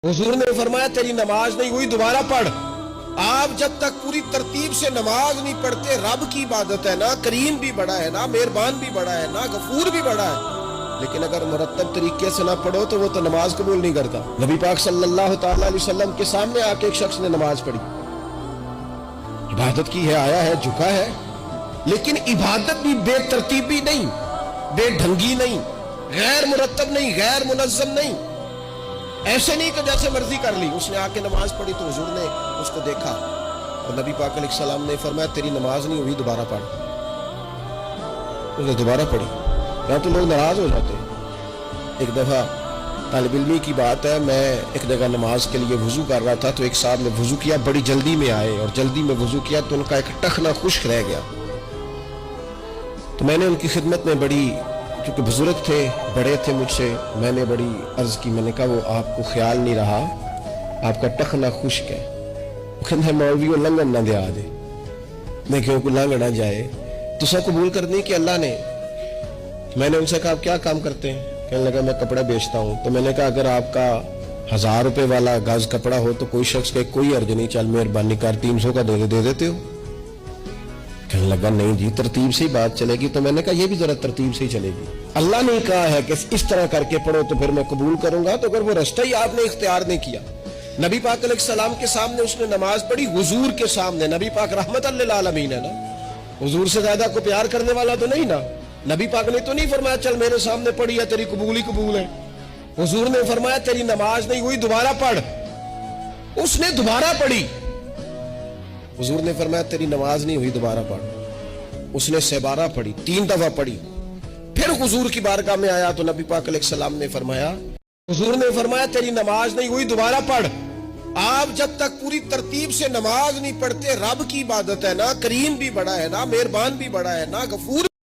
हुजूर ने फरमाया तेरी नमाज नहीं हुई, दोबारा पढ़। आप जब तक पूरी तरतीब से नमाज नहीं पढ़ते, रब की इबादत है ना, करीम भी बड़ा है ना, मेहरबान भी बड़ा है ना, गफूर भी बड़ा है, लेकिन अगर मुरत्तब तरीके से ना पढ़ो तो वो तो नमाज कबूल नहीं करता। नबी पाक सल्लल्लाहु ताला अलैहि वसल्लम के सामने आके एक शख्स ने नमाज पढ़ी, इबादत की है, आया है, झुका है, लेकिन इबादत भी बेतरतीबी नहीं, बेढंगी नहीं, गैर मुरत्तब नहीं, गैर मुनज़्ज़म नहीं, ऐसे नहीं कि जैसे मर्जी कर ली। उसने आके नमाज पढ़ी तो हुजूर ने उसको देखा और नबी पाक अलैहिस्सलाम ने फरमाया तेरी नमाज नहीं हुई, दोबारा पढ़। उसने दोबारा पढ़ी। यहाँ तो लोग नाराज हो जाते हैं। एक दफा तालिब इल्मी की बात है, मैं एक जगह नमाज के लिए वुजू कर रहा था तो एक साहब ने वुजू किया, बड़ी जल्दी में आए और जल्दी में वुजू किया तो उनका एक टखना खुश्क रह गया। तो मैंने उनकी खिदमत में बड़ी, क्योंकि बुजुर्ग थे, बड़े थे मुझसे, मैंने बड़ी अर्ज की, मैंने कहा वो आपको ख्याल नहीं रहा, आपका टखना खुश्क है। कहते मौलवी वो लंघन ना दिया दे, मैं क्यों को लंघ ना जाए, तो सब कबूल करनी कि अल्लाह ने। मैंने उनसे कहा आप क्या काम करते हैं? कहने लगा मैं कपड़ा बेचता हूँ। तो मैंने कहा अगर आपका 1000 रुपए वाला गज कपड़ा हो तो कोई शख्स के कोई अर्ज नहीं, चल मेहरबानी कर 300 का दे देते हो? कहने लगा नहीं जी, तरतीब से ही बात चलेगी। तो मैंने कहा ये भी जरा तरतीब से ही चलेगी। अल्लाह ने कहा है कि इस तरह करके पढ़ो तो फिर मैं कबूल करूंगा। तो अगर वो रास्ता ही आपने इख्तियार नहीं किया, नबी पाक अलैहिस्सलाम के सामने उसने नमाज पढ़ी, हुजूर के सामने, नबी पाक रहमतल लिल आलमीन है ना, हुजूर से ज्यादा को प्यार करने वाला तो नहीं ना। नबी पाक ने तो नहीं फरमाया चल मेरे सामने पढ़ी है, तेरी कबूल ही कबूल है। हुजूर ने फरमाया तेरी नमाज नहीं हुई, दोबारा पढ़। उसने दोबारा पढ़ी। हुजूर ने फरमाया तेरी नमाज नहीं हुई, दोबारा पढ़। उसने 12 पढ़ी, 3 दफा पढ़ी। फिर हुजूर की बारगाह में आया तो नबी पाक अलैहिस्सलाम ने फरमाया, हुजूर ने फरमाया तेरी नमाज नहीं हुई, दोबारा पढ़। आप जब तक पूरी तरतीब से नमाज नहीं पढ़ते, रब की इबादत है ना, करीम भी बड़ा है ना, मेहरबान भी बड़ा है ना, गफूर